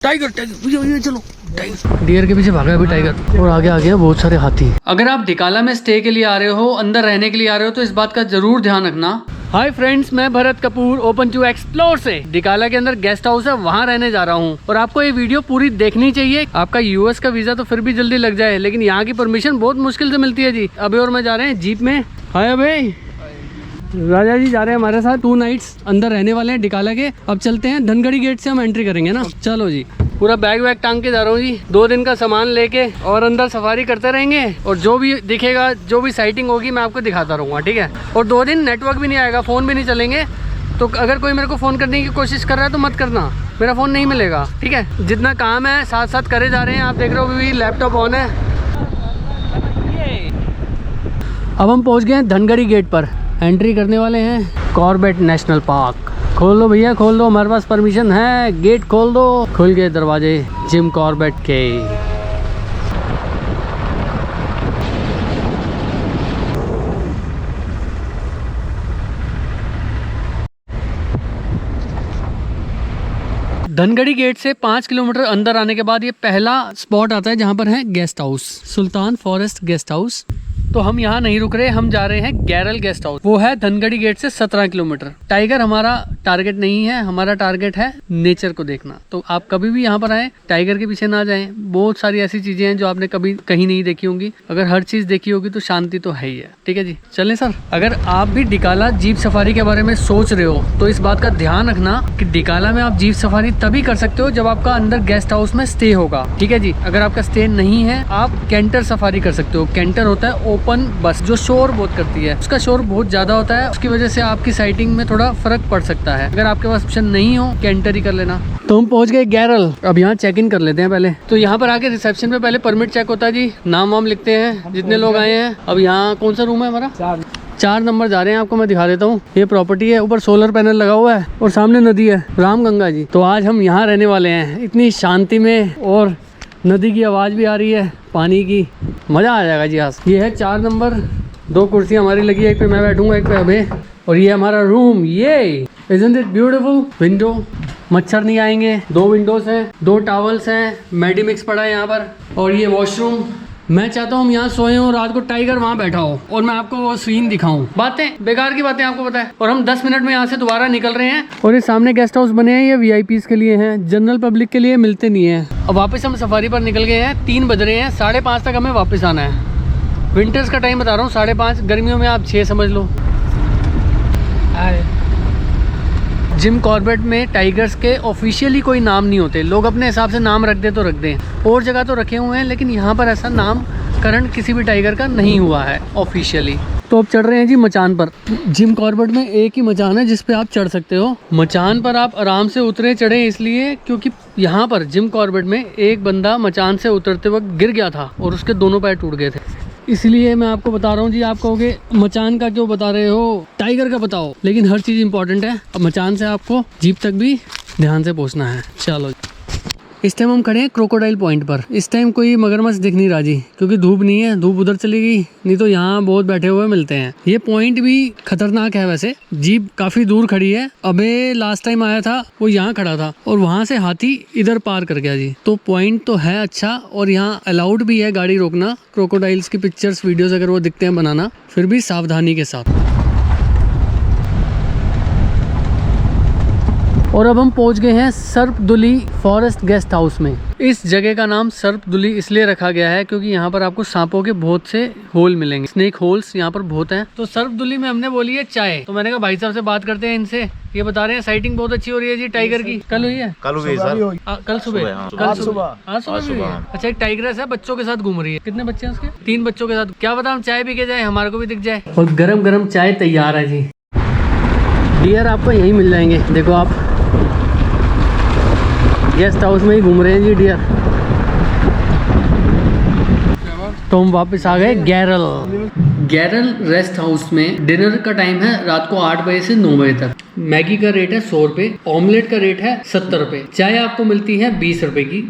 Tiger tiger ये चलो tiger. Dear के पीछे भागा है अभी टाइगर, और आगे आ गया बहुत सारे हाथी। अगर आप डिकाला में स्टे के लिए आ रहे हो, अंदर रहने के लिए आ रहे हो, तो इस बात का जरूर ध्यान रखना। हाय फ्रेंड्स, मैं Bharat Kapoor open to explore से डिकाला के अंदर गेस्ट हाउस है, वहाँ रहने जा रहा हूँ। और आपको ये वीडियो पूरी देखनी चाहिए। आपका यूएस का वीजा तो फिर भी जल्दी लग जाए, लेकिन यहाँ की परमिशन बहुत मुश्किल से मिलती है जी। अभी और मैं जा रहे हैं जीप में। हाय भाई, राजा जी जा रहे हैं हमारे साथ। 2 नाइट्स अंदर रहने वाले हैं डिकाला के। अब चलते हैं, धनगढ़ी गेट से हम एंट्री करेंगे ना। चलो जी, पूरा बैग वैग टांग के जा रहा हूँ जी। 2 दिन का सामान लेके और अंदर सफारी करते रहेंगे, और जो भी दिखेगा, जो भी साइटिंग होगी, मैं आपको दिखाता रहूँगा, ठीक है। और 2 दिन नेटवर्क भी नहीं आएगा, फ़ोन भी नहीं चलेंगे। तो अगर कोई मेरे को फ़ोन करने की कोशिश कर रहा है तो मत करना, मेरा फ़ोन नहीं मिलेगा, ठीक है। जितना काम है साथ साथ करे जा रहे हैं। आप देख रहे हो अभी लैपटॉप ऑन है। अब हम पहुँच गए हैं धनगढ़ी गेट पर। एंट्री करने वाले हैं कॉर्बेट नेशनल पार्क। खोल दो भैया, खोल दो, हमारे पास परमिशन है। गेट खोल दो। खुल गए दरवाजे जिम कॉर्बेट के। धनगढ़ी गेट से 5 किलोमीटर अंदर आने के बाद ये पहला स्पॉट आता है जहाँ पर है गेस्ट हाउस, सुल्तान फॉरेस्ट गेस्ट हाउस। तो हम यहाँ नहीं रुक रहे, हम जा रहे हैं गैरल गेस्ट हाउस। वो है धनगढ़ी गेट से 17 किलोमीटर। टाइगर हमारा टारगेट नहीं है, हमारा टारगेट है नेचर को देखना। तो आप कभी भी यहाँ पर आए, टाइगर के पीछे ना जाएं। बहुत सारी ऐसी चीजें हैं जो आपने कभी कहीं नहीं देखी होंगी। अगर हर चीज देखी होगी तो शांति तो है ही है, ठीक है जी। चलें सर। अगर आप भी डिकाला जीप सफारी के बारे में सोच रहे हो तो इस बात का ध्यान रखना कि डिकाला में आप जीप सफारी तभी कर सकते हो जब आपका अंदर गेस्ट हाउस में स्टे होगा, ठीक है जी। अगर आपका स्टे नहीं है, आप कैंटर सफारी कर सकते हो। कैंटर होता है ओपन बस जो शोर बहुत करती है, उसका शोर बहुत ज्यादा होता है, उसकी वजह से आपकी साइटिंग में थोड़ा फर्क पड़ सकता है। अगर आपके पास ऑप्शन नहीं हो, कैंटर ही कर लेना। तो हम पहुंच गए गैरल। अब यहाँ चेक इन कर लेते हैं पहले। तो यहाँ पर आके रिसेप्शन पे पहले परमिट चेक होता है जी। नाम वाम लिखते हैं जितने लोग आए हैं। अब यहाँ कौन सा रूम है हमारा? 4 नंबर जा रहे हैं। आपको मैं दिखा देता हूँ। ये प्रॉपर्टी है, ऊपर सोलर पैनल लगा हुआ है और सामने नदी है रामगंगा जी। तो आज हम यहाँ रहने वाले हैं इतनी शांति में, और नदी की आवाज़ भी आ रही है, पानी की। मज़ा आ जाएगा जी आज। ये है 4 नंबर। 2 कुर्सियाँ हमारी लगी है, एक पे मैं बैठूंगा, एक पे अबे। और ये हमारा रूम। ये Isn't it beautiful? विंडो, मच्छर नहीं आएंगे। 2 विंडोज हैं, 2 टॉवल्स हैं, मेडिमिक्स पड़ा है यहाँ पर। और ये वॉशरूम। मैं चाहता हूँ हम यहाँ सोए हो, रात को टाइगर वहाँ बैठा हो और मैं आपको वो सीन दिखाऊं। बातें बेकार की बातें आपको पता है। और हम 10 मिनट में यहाँ से दोबारा निकल रहे हैं। और ये सामने गेस्ट हाउस बने हैं, ये वीआईपीज के लिए हैं, जनरल पब्लिक के लिए मिलते नहीं है। अब वापस हम सफारी पर निकल गए हैं। 3 बज रहे हैं, 5:30 तक हमें वापस आना है। विंटर्स का टाइम बता रहा हूँ 5:30, गर्मियों में आप 6 समझ लो। जिम कॉर्बेट में टाइगर्स के ऑफिशियली कोई नाम नहीं होते, लोग अपने हिसाब से नाम रख दे तो रख दें। और जगह तो रखे हुए हैं, लेकिन यहाँ पर ऐसा नामकरण किसी भी टाइगर का नहीं हुआ है ऑफिशियली। तो अब चढ़ रहे हैं जी मचान पर। जिम कॉर्बेट में एक ही मचान है जिस पे आप चढ़ सकते हो। मचान पर आप आराम से उतरे चढ़े इसलिए क्योंकि यहाँ पर जिम कॉर्बेट में एक बंदा मचान से उतरते वक्त गिर गया था और उसके दोनों पैर टूट गए थे। इसलिए मैं आपको बता रहा हूँ जी। आप कहोगे मचान का क्यों बता रहे हो, टाइगर का बताओ। लेकिन हर चीज़ इंपॉर्टेंट है। अब मचान से आपको जीप तक भी ध्यान से पहुँचना है। चलो, इस टाइम हम खड़े हैं क्रोकोडाइल पॉइंट पर। इस टाइम कोई मगरमच्छ दिख नहीं रहा जी, क्योंकि धूप नहीं है। धूप उधर चली गई, नहीं तो यहाँ बहुत बैठे हुए मिलते हैं। ये पॉइंट भी खतरनाक है वैसे। जीप काफी दूर खड़ी है। अबे लास्ट टाइम आया था वो यहाँ खड़ा था और वहाँ से हाथी इधर पार कर गया जी। तो पॉइंट तो है अच्छा, और यहाँ अलाउड भी है गाड़ी रोकना। क्रोकोडाइल्स की पिक्चर्स वीडियोस अगर वो दिखते हैं बनाना, फिर भी सावधानी के साथ। और अब हम पहुंच गए हैं सर्पदुली फॉरेस्ट गेस्ट हाउस में। इस जगह का नाम सर्पदुली इसलिए रखा गया है क्योंकि यहाँ पर आपको सांपों के बहुत से होल मिलेंगे, स्नेक होल्स यहाँ पर बहुत हैं। तो सर्पदुली में हमने बोली है चाय, तो मैंने कहा भाई साहब से बात करते हैं इनसे। ये बता रहे हैं साइटिंग बहुत अच्छी हो रही है जी टाइगर की। कल हुई है? कल हुई सर। कल सुबह? आज सुबह। अच्छा, एक टाइग्रेस है, बच्चों के साथ घूम रही है। कितने बच्चे हैं उसके? 3 बच्चों के साथ। क्या पता हम चाय पी के जाए, हमारे को भी दिख जाए। और गरम गरम चाय तैयार है जी। डियर आपको यही मिल जाएंगे। देखो आप गेस्ट हाउस में ही घूम रहे हैं जी डियर। तो हम वापस आ गए गैरल। गैरल रेस्ट हाउस में डिनर का टाइम है रात को 8 बजे से 9 बजे तक। मैगी का रेट है 100 रुपये, ऑमलेट का रेट है 70 रुपये, चाय आपको मिलती है 20 रुपये की,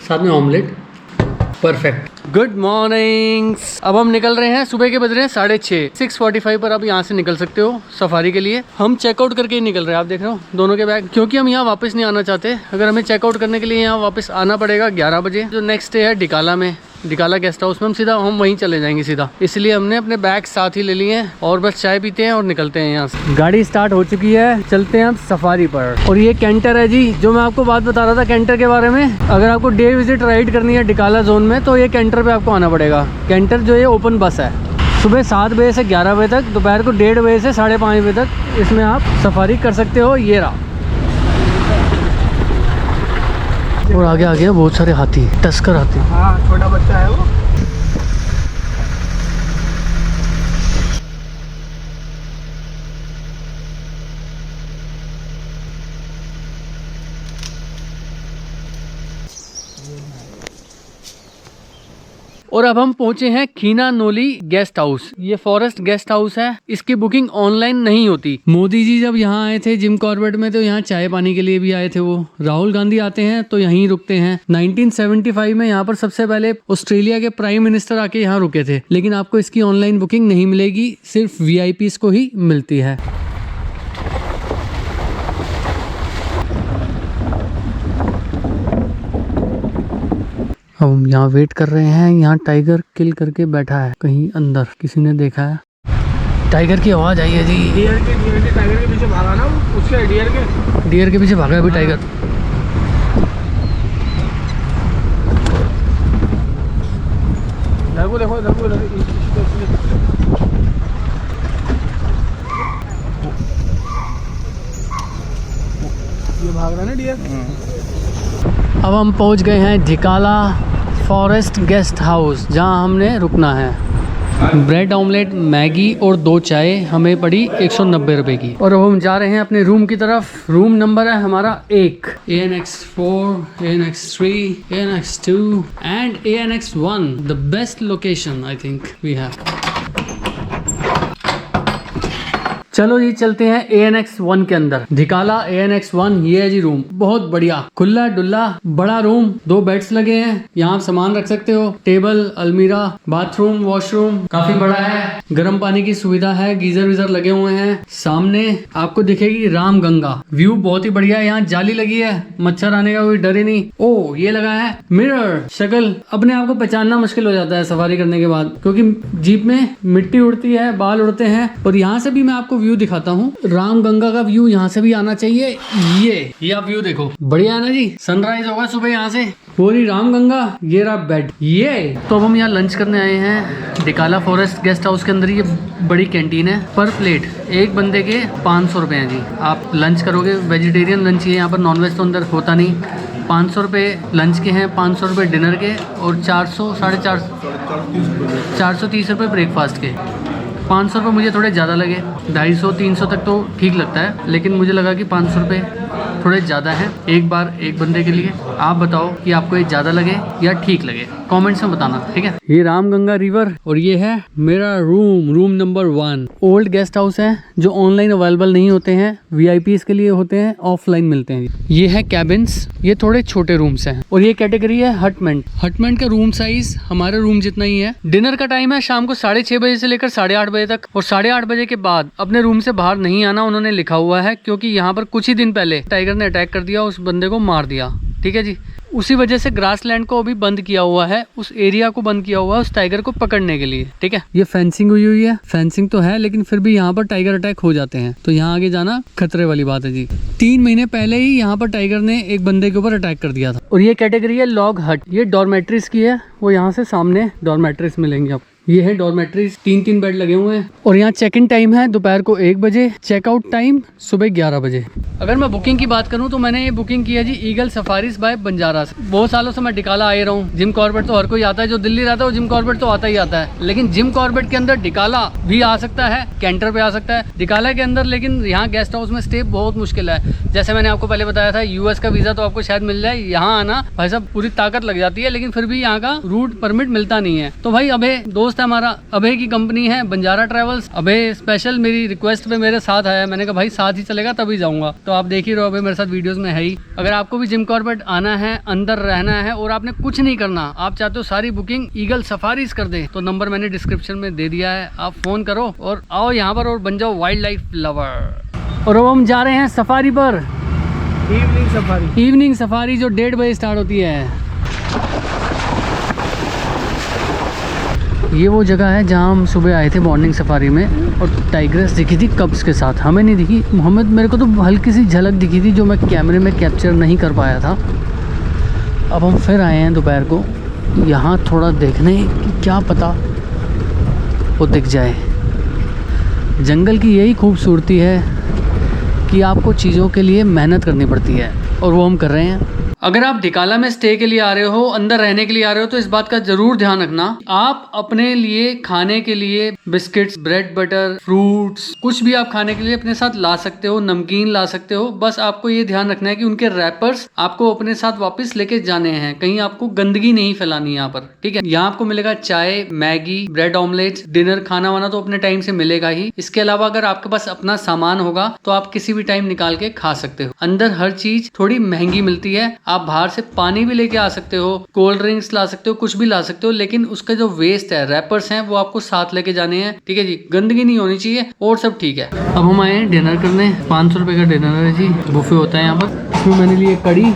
साथ में ऑमलेट। परफेक्ट। Good morning. अब हम निकल रहे हैं, सुबह के बज रहे हैं 6:30, 6:45 पर आप यहाँ से निकल सकते हो सफारी के लिए। हम चेकआउट करके ही निकल रहे हैं, आप देख रहे हो दोनों के बैग, क्योंकि हम यहाँ वापस नहीं आना चाहते। अगर हमें चेकआउट करने के लिए यहाँ वापस आना पड़ेगा 11 बजे, जो नेक्स्ट डे है डिकाला में, डिकाला गेस्ट हाउस में हम वहीं चले जाएंगे सीधा। इसलिए हमने अपने बैग साथ ही ले लिए हैं और बस चाय पीते हैं और निकलते हैं यहाँ से। गाड़ी स्टार्ट हो चुकी है, चलते हैं अब सफारी पर। और ये कैंटर है जी, जो मैं आपको बात बता रहा था कैंटर के बारे में। अगर आपको डे विजिट राइड करनी है डिकाला जोन में तो ये कैंटर पे आपको आना पड़ेगा। कैंटर जो ये ओपन बस है, सुबह 7 बजे से 11 बजे तक, दोपहर को 1:30 बजे से 5:30 बजे तक इसमें आप सफारी कर सकते हो। ये रहा, और आगे आ गया बहुत सारे हाथी, टस्कर हाथी। हाँ, छोटा बच्चा है वो। और अब हम पहुंचे हैं खीना नोली गेस्ट हाउस। ये फॉरेस्ट गेस्ट हाउस है, इसकी बुकिंग ऑनलाइन नहीं होती। मोदी जी जब यहाँ आए थे जिम कॉर्बेट में तो यहाँ चाय पानी के लिए भी आए थे वो। राहुल गांधी आते हैं तो यहीं रुकते हैं। 1975 में यहाँ पर सबसे पहले ऑस्ट्रेलिया के प्राइम मिनिस्टर आके यहाँ रुके थे। लेकिन आपको इसकी ऑनलाइन बुकिंग नहीं मिलेगी, सिर्फ VIPs को ही मिलती है। अब हम यहाँ वेट कर रहे हैं। यहाँ टाइगर किल करके बैठा है कहीं अंदर, किसी ने देखा है। टाइगर की आवाज आई है जी। डियर के टाइगर के पीछे भागा ना, उसके डियर के पीछे भागा अभी टाइगर। देखो देखो देखो, ये भाग रहा है ना डियर। अब हम पहुंच गए हैं डिकाला फॉरेस्ट गेस्ट हाउस, जहां हमने रुकना है। ब्रेड ऑमलेट, मैगी और 2 चाय हमें पड़ी 190 रुपए की। और अब हम जा रहे हैं अपने रूम की तरफ। रूम नंबर है हमारा 1, ANX4, ANX3, ANX2 and ANX1। The best location I think we have. चलो जी चलते हैं ANX1 के अंदर। ढिकाला ANX1, ये है जी रूम। बहुत बढ़िया खुला डुल्ला बड़ा रूम, 2 बेड्स लगे हैं। यहाँ आप सामान रख सकते हो, टेबल, अलमीरा, बाथरूम, वॉशरूम काफी बड़ा है। गर्म पानी की सुविधा है, गीजर वीजर लगे हुए हैं। सामने आपको दिखेगी राम गंगा। व्यू बहुत ही बढ़िया है। यहाँ जाली लगी है, मच्छर आने का कोई डर ही नहीं। ओ ये लगा है मिरर। शक्ल अपने आप को पहचानना मुश्किल हो जाता है सफारी करने के बाद, क्योंकि जीप में मिट्टी उड़ती है, बाल उड़ते हैं। और यहाँ से भी मैं आपको व्यू दिखाता हूँ, राम गंगा का व्यू यहाँ से भी आना चाहिए। ये आप व्यू देखो, बढ़िया है ना जी। सनराइज होगा सुबह यहाँ से, पूरी राम गंगा। ये रहा बेड। ये तो अब हम यहाँ लंच करने आए हैं डिकाला फॉरेस्ट गेस्ट हाउस के अंदर। ये बड़ी कैंटीन है, पर प्लेट एक बंदे के 500 रुपए हैं जी। आप लंच करोगे, वेजिटेरियन लंच ही है यहाँ पर, नॉनवेज तो अंदर होता नहीं। 500 रुपये लंच के हैं, 500 रुपये डिनर के, और 430 रुपये ब्रेकफास्ट के। 500 रुपये मुझे थोड़े ज़्यादा लगे, 250-300 तक तो ठीक लगता है, लेकिन मुझे लगा कि 500 रुपये थोड़े ज़्यादा हैं एक बार एक बंदे के लिए। आप बताओ कि आपको ये ज़्यादा लगे या ठीक लगे, कमेंट्स में बताना, ठीक है। ये रामगंगा रिवर और ये है मेरा room number 1। Old guest house है जो ऑनलाइन अवेलेबल नहीं होते हैं, VIPs के लिए होते हैं, ऑफलाइन मिलते हैं। ये है कैबिन्स, ये थोड़े छोटे रूम्स हैं। और ये कैटेगरी है हटमेंट। हटमेंट का रूम साइज हमारे रूम जितना ही है। डिनर का टाइम है शाम को 6:30 बजे से लेकर 8:30 बजे तक, और 8:30 बजे के बाद अपने रूम से बाहर नहीं आना, उन्होंने लिखा हुआ है, क्योंकि यहाँ पर कुछ ही दिन पहले टाइगर ने अटैक कर दिया, उस बंदे को मार दिया, ठीक है जी। उसी वजह से ग्रासलैंड को अभी बंद किया हुआ है, उस एरिया को बंद किया हुआ है उस टाइगर को पकड़ने के लिए, ठीक है। ये फेंसिंग हुई है, फेंसिंग तो है, लेकिन फिर भी यहाँ पर टाइगर अटैक हो जाते हैं, तो यहाँ आगे जाना खतरे वाली बात है जी। 3 महीने पहले ही यहाँ पर टाइगर ने एक बंदे के ऊपर अटैक कर दिया था। और ये कैटेगरी है लॉग हट, ये डॉर्मेट्रीज की है, वो यहाँ से सामने डॉर्मेट्रीज मिलेंगे आपको। ये है डॉर्मेट्रीज, 3 बेड लगे हुए हैं। और यहाँ चेक इन टाइम है दोपहर को 1 बजे, चेकआउट टाइम सुबह 11 बजे। अगर मैं बुकिंग की बात करूँ तो मैंने ये बुकिंग की है जी ईगल सफारीज बाय बंजारास। बहुत सालों से मैं डिकाला आ रहा हूँ। जिम कॉर्बेट तो हर कोई आता है, जो दिल्ली रहता है वो जिम कॉर्बेट तो आता ही आता है, लेकिन जिम कॉर्बेट के अंदर डिकाला भी आ सकता है, कैंटर पे आ सकता है डिकाला के अंदर। लेकिन यहाँ गेस्ट हाउस में स्टे बहुत मुश्किल है। जैसे मैंने आपको पहले बताया था, US का वीज़ा तो आपको शायद मिल जाए, यहाँ आना भाई साहब पूरी ताकत लग जाती है, लेकिन फिर भी यहाँ का रूट परमिट मिलता नहीं है। तो भाई अबे दोस्त दोस्त है हमारा, अभय की कंपनी है बंजारा ट्रैवल्स। अभय स्पेशल मेरी रिक्वेस्ट पे मेरे साथ आया, मैंने कहा भाई साथ ही चलेगा तभी जाऊंगा। तो आप देख ही रहो, अभय मेरे साथ वीडियोस में है ही। अगर आपको भी जिम कॉर्बेट आना है, अंदर रहना है और आपने कुछ नहीं करना, आप चाहते हो सारी बुकिंग ईगल सफारीज कर दे, तो नंबर मैंने डिस्क्रिप्शन में दे दिया है, आप फोन करो और आओ यहाँ पर और बन जाओ वाइल्ड लाइफ लवर। और अब हम जा रहे हैं सफारी पर, इवनिंग सफारी जो 1:30 बजे स्टार्ट होती है। ये वो जगह है जहाँ हम सुबह आए थे मॉर्निंग सफारी में, और टाइग्रेस दिखी थी कब्स के साथ, हमें नहीं दिखी। मोहम्मद मेरे को तो हल्की सी झलक दिखी थी जो मैं कैमरे में कैप्चर नहीं कर पाया था। अब हम फिर आए हैं दोपहर को यहाँ थोड़ा देखने कि क्या पता वो दिख जाए। जंगल की यही खूबसूरती है कि आपको चीज़ों के लिए मेहनत करनी पड़ती है, और वो हम कर रहे हैं। अगर आप डिकाला में स्टे के लिए आ रहे हो, अंदर रहने के लिए आ रहे हो, तो इस बात का जरूर ध्यान रखना, आप अपने लिए खाने के लिए बिस्किट्स, ब्रेड, बटर, फ्रूट्स, कुछ भी आप खाने के लिए अपने साथ ला सकते हो, नमकीन ला सकते हो। बस आपको ये ध्यान रखना है कि उनके रैपर्स आपको अपने साथ वापस लेके जाने हैं, कहीं आपको गंदगी नहीं फैलानी यहाँ पर, ठीक है। यहाँ आपको मिलेगा चाय, मैगी, ब्रेड ऑमलेट, डिनर, खाना वाना तो अपने टाइम से मिलेगा ही। इसके अलावा अगर आपके पास अपना सामान होगा तो आप किसी भी टाइम निकाल के खा सकते हो। अंदर हर चीज थोड़ी महंगी मिलती है, आप बाहर से पानी भी लेके आ सकते हो, कोल्ड ड्रिंक्स ला सकते हो, कुछ भी ला सकते हो, लेकिन उसका जो वेस्ट है, रैपर्स हैं, वो आपको साथ लेके जाने हैं, ठीक है जी। गंदगी नहीं होनी चाहिए और सब ठीक है। अब हम आए हैं डिनर करने, 500 रुपए का डिनर है जी, बुफे होता है यहाँ पर। इसमें मैंने लिए कड़ी,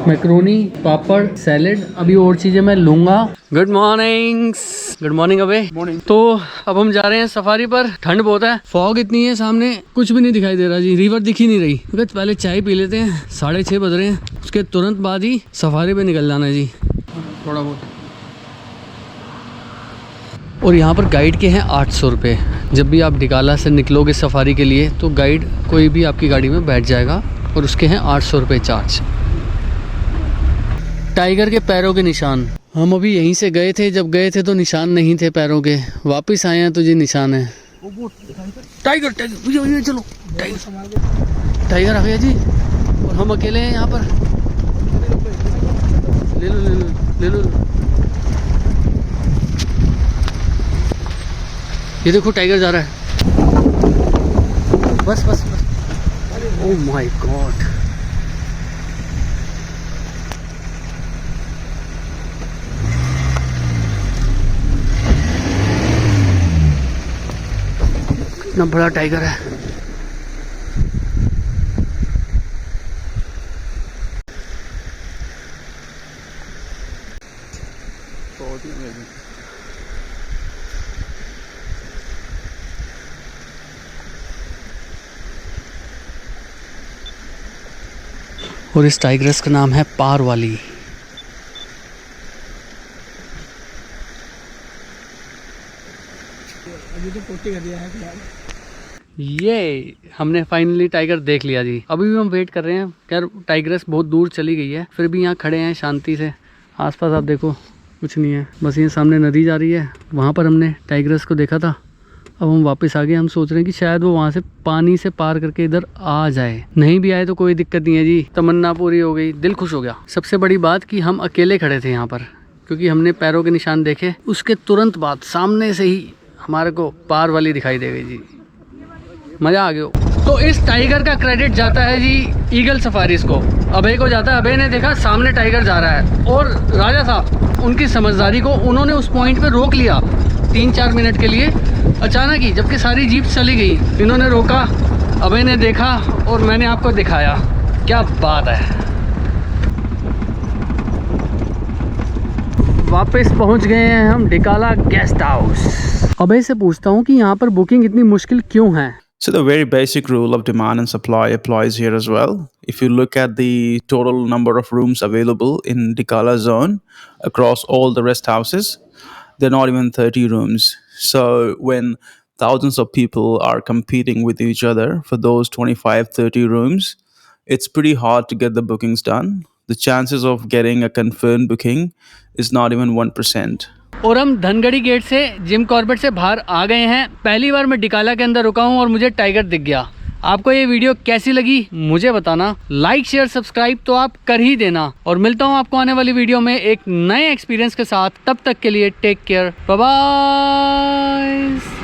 मैक्रोनी, पापड़, सैलेड, अभी और चीजें मैं लूंगा। गुड मॉर्निंग, गुड मॉर्निंग अबे। मॉर्निंग। तो अब हम जा रहे हैं सफारी पर, ठंड बहुत है, फॉग इतनी है, सामने कुछ भी नहीं दिखाई दे रहा जी, रिवर दिख ही नहीं रही। पहले चाय पी लेते हैं, 6:30 बज रहे हैं, उसके तुरंत बाद ही सफारी पे निकल जाना है जी, थोड़ा बहुत। और यहाँ पर गाइड के हैं 800 रुपये। जब भी आप डिकाला से निकलोगे सफारी के लिए तो गाइड कोई भी आपकी गाड़ी में बैठ जाएगा और उसके हैं 800 रुपये चार्ज। टाइगर के पैरों के निशान, हम अभी यहीं से गए थे, जब गए थे तो निशान नहीं थे पैरों के, वापस आए हैं तो जी निशान है। टाइगर टाइगर चलो, टाइगर आ गया जी, और हम अकेले हैं यहाँ पर। ले लो ले लो ले लो, ये देखो टाइगर जा रहा है, बस बस बस। ओह माय गॉड, कितना बड़ा टाइगर है। और इस टाइग्रेस का नाम है पार वाली। अभी तो पोटी कर दिया है फिलहाल। ये हमने फाइनली टाइगर देख लिया जी। अभी भी हम वेट कर रहे हैं, खैर टाइग्रेस बहुत दूर चली गई है, फिर भी यहाँ खड़े हैं शांति से। आसपास आप देखो कुछ नहीं है, बस ये सामने नदी जा रही है, वहाँ पर हमने टाइग्रेस को देखा था। अब हम वापस आ गए, हम सोच रहे हैं कि शायद वो वहाँ से पानी से पार करके इधर आ जाए, नहीं भी आए तो कोई दिक्कत नहीं है जी, तमन्ना पूरी हो गई, दिल खुश हो गया। सबसे बड़ी बात कि हम अकेले खड़े थे यहाँ पर, क्योंकि हमने पैरों के निशान देखे, उसके तुरंत बाद सामने से ही हमारे को पार वाली दिखाई दे गई जी, मज़ा आ गया। तो इस टाइगर का क्रेडिट जाता है जी ईगल सफारीज को, अभय को जाता है। अभय ने देखा सामने टाइगर जा रहा है, और राजा साहब उनकी समझदारी को, उन्होंने उस पॉइंट पे रोक लिया 3-4 मिनट के लिए अचानक ही, जबकि सारी जीप चली गई, इन्होंने रोका, अभय ने देखा और मैंने आपको दिखाया। क्या बात है। वापस पहुंच गए हैं हम डिकाला गेस्ट हाउस। अभय से पूछता हूं कि यहाँ पर बुकिंग इतनी मुश्किल क्यों है। So the very basic rule of demand and supply applies here as well. If you look at the total number of rooms available in Dikala zone across all the rest houses, they're not even 30 rooms. So when thousands of people are competing with each other for those 25-30 rooms, it's pretty hard to get the bookings done. The chances of getting a confirmed booking is not even 1%. और हम Dhangadhi gate से Jim Corbett से बाहर आ गए हैं। पहली बार मैं डिकाला के अंदर रुका हूँ और मुझे टाइगर दिख गया। आपको ये वीडियो कैसी लगी मुझे बताना। लाइक शेयर सब्सक्राइब तो आप कर ही देना, और मिलता हूँ आपको आने वाली वीडियो में एक नए एक्सपीरियंस के साथ। तब तक के लिए टेक केयर, बाय बाय।